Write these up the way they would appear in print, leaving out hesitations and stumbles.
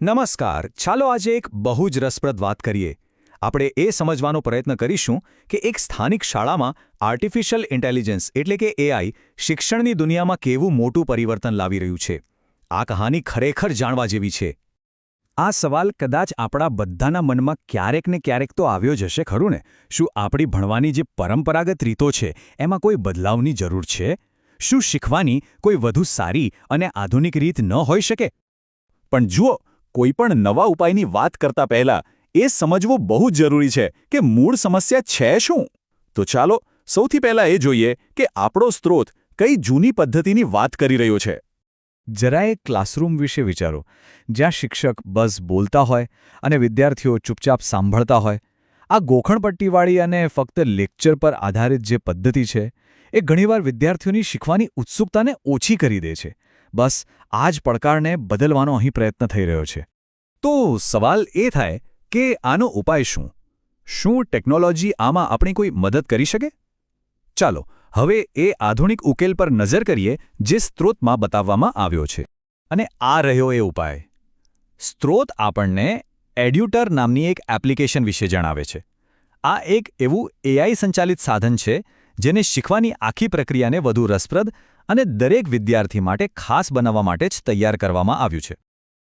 નમસ્કાર. ચાલો આજે એક બહુ જ રસપ્રદ વાત કરીએ. આપણે એ સમજવાનો પ્રયત્ન કરીશું કે એક સ્થાનિક શાળામાં આર્ટિફિશિયલ ઇન્ટેલિજન્સ એટલે કે એઆઈ શિક્ષણની દુનિયામાં કેવું મોટું પરિવર્તન લાવી રહ્યું છે. આ કહાની ખરેખર જાણવા જેવી છે. આ સવાલ કદાચ આપણા બધાના મનમાં ક્યારેક ને ક્યારેક તો આવ્યો જ હશે, ખરું ને? શું આપણી ભણવાની જે પરંપરાગત રીતો છે એમાં કોઈ બદલાવની જરૂર છે? શું શીખવાની કોઈ વધુ સારી અને આધુનિક રીત ન હોઈ શકે? પણ જુઓ, કોઈપણ નવા ઉપાયની વાત કરતા પહેલા એ સમજવું બહુ જ જરૂરી છે કે મૂળ સમસ્યા છે શું. તો ચાલો સૌથી પહેલા એ જોઈએ કે આપણો સ્ત્રોત કઈ જૂની પદ્ધતિની વાત કરી રહ્યો છે. જરા એક ક્લાસરૂમ વિશે વિચારો, જ્યાં શિક્ષક બસ બોલતા હોય અને વિદ્યાર્થીઓ ચૂપચાપ સાંભળતા હોય. આ ગોખણપટ્ટીવાળી અને ફક્ત લેક્ચર પર આધારિત જે પદ્ધતિ છે એ ઘણીવાર વિદ્યાર્થીઓની શીખવાની ઉત્સુકતાને ઓછી કરી દે છે. બસ આ જ પડકારને બદલવાનો અહીં પ્રયત્ન થઈ રહ્યો છે. તો સવાલ એ થાય કે આનો ઉપાય શું? શું ટેકનોલોજી આમાં આપણી કોઈ મદદ કરી શકે? ચાલો હવે એ આધુનિક ઉકેલ પર નજર કરીએ જે સ્ત્રોતમાં બતાવવામાં આવ્યો છે. અને આ રહ્યો એ ઉપાય. સ્ત્રોત આપણને એડ્યુટર નામની એક એપ્લિકેશન વિશે જણાવે છે. આ એક એવું એઆઈ સંચાલિત સાધન છે જેને શીખવાની આખી પ્રક્રિયાને વધુ રસપ્રદ અને દરેક વિદ્યાર્થી માટે ખાસ બનાવવા માટે જ તૈયાર કરવામાં આવ્યું છે.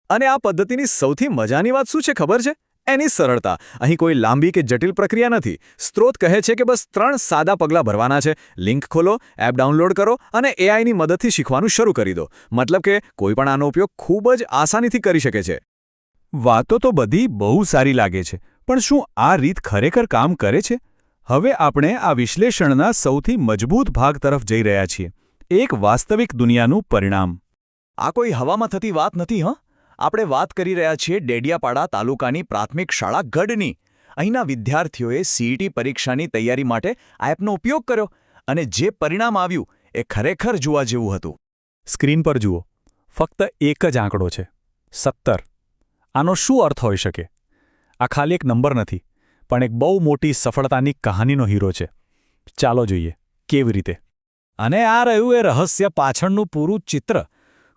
અને આ પદ્ધતિની સૌથી મજાની વાત શું છે ખબર છે? એની સરળતા. અહીં કોઈ લાંબી કે જટિલ પ્રક્રિયા નથી. સ્ત્રોત કહે છે કે બસ 3 સાદા પગલાં ભરવાના છે. લિંક ખોલો, એપ ડાઉનલોડ કરો અને એઆઈની મદદથી શીખવાનું શરૂ કરી દો. મતલબ કે કોઈ પણ આનો ઉપયોગ ખૂબ જ આસાનીથી કરી શકે છે. વાતો તો બધી બહુ સારી લાગે છે, પણ શું આ રીત ખરેખર કામ કરે છે? હવે આપણે આ વિશ્લેષણના સૌથી મજબૂત ભાગ તરફ જઈ રહ્યા છીએ. એક વાસ્તવિક દુનિયાનું પરિણામ. આ કોઈ હવામાં થતી વાત નથી. આપણે વાત કરી રહ્યા છીએ ડેડિયાપાડા તાલુકાની પ્રાથમિક શાળા ગઢની. અહીંના વિદ્યાર્થીઓએ સીઈટી પરીક્ષાની તૈયારી માટે આ એપનો ઉપયોગ કર્યો અને જે પરિણામ આવ્યું એ ખરેખર જોવા જેવું હતું. સ્ક્રીન પર જુઓ, ફક્ત એક જ આંકડો છે, 17. આનો શું અર્થ હોઈ શકે? આ ખાલી એક નંબર નથી, પણ એક બહુ મોટી સફળતાની કહાનીનો હીરો છે. ચાલો જોઈએ કેવી રીતે. અને આ રહ્યું એ રહસ્ય પાછળનું પૂરું ચિત્ર.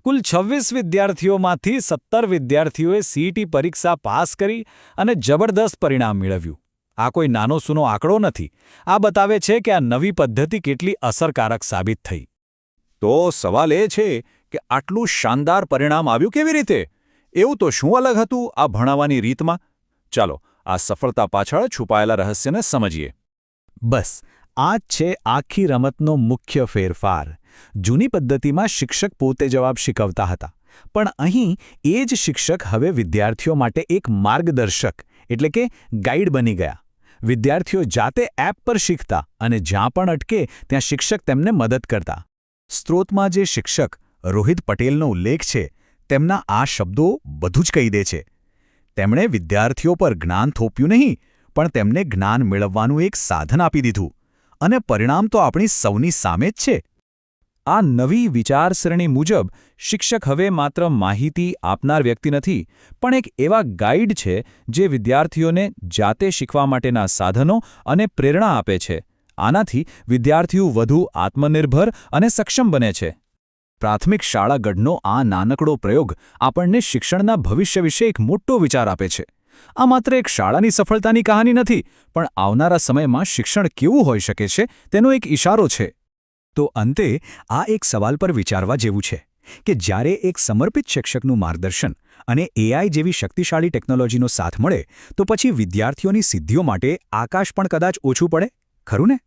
કુલ 26 વિદ્યાર્થીઓમાંથી 17 વિદ્યાર્થીઓએ સીઈટી પરીક્ષા પાસ કરી અને જબરદસ્ત પરિણામ મેળવ્યું. આ કોઈ નાનો સૂનો આંકડો નથી. આ બતાવે છે કે આ નવી પદ્ધતિ કેટલી અસરકારક સાબિત થઈ. તો સવાલ એ છે કે આટલું શાનદાર પરિણામ આવ્યું કેવી રીતે? એવું તો શું અલગ હતું આ ભણાવવાની રીતમાં? ચાલો આ સફળતા પાછળ છુપાયેલા રહસ્યને સમજીએ. બસ આ જ છે આખી રમતનો મુખ્ય ફેરફાર. જૂની પદ્ધતિમાં શિક્ષક પોતે જવાબ શીખવતા હતા, પણ અહીં એ જ શિક્ષક હવે વિદ્યાર્થીઓ માટે એક માર્ગદર્શક એટલે કે ગાઈડ બની ગયા. વિદ્યાર્થીઓ જાતે એપ પર શીખતા અને જ્યાં પણ અટકે ત્યાં શિક્ષક તેમને મદદ કરતા. સ્ત્રોતમાં જે શિક્ષક રોહિત પટેલનો ઉલ્લેખ છે તેમના આ શબ્દો બધું જ કહી દે છે. તેમણે વિદ્યાર્થીઓ પર જ્ઞાન થોપ્યું નહીં, પણ તેમને જ્ઞાન મેળવવાનું એક સાધન આપી દીધું. અને પરિણામ તો આપણી સૌની સામે જ છે. આ નવી વિચારસરણી મુજબ શિક્ષક હવે માત્ર માહિતી આપનાર વ્યક્તિ નથી, પણ એક એવા ગાઈડ છે જે વિદ્યાર્થીઓને જાતે શીખવા માટેના સાધનો અને પ્રેરણા આપે છે. આનાથી વિદ્યાર્થીઓ વધુ આત્મનિર્ભર અને સક્ષમ બને છે. પ્રાથમિક શાળા ગઢનો આ નાનકડો પ્રયોગ આપણને શિક્ષણના ભવિષ્ય વિશે એક મોટો વિચાર આપે છે. આ માત્ર એક શાળાની સફળતાની કહાની નથી, પણ આવનારા સમયમાં શિક્ષણ કેવું હોઈ શકે છે તેનો એક ઇશારો છે. તો અંતે આ એક સવાલ પર વિચારવા જેવું છે કે જ્યારે એક સમર્પિત શિક્ષકનું માર્ગદર્શન અને એઆઈ જેવી શક્તિશાળી ટેકનોલોજીનો સાથ મળે તો પછી વિદ્યાર્થીઓની સિદ્ધિઓ માટે આકાશ પણ કદાચ ઓછું પડે, ખરું ને?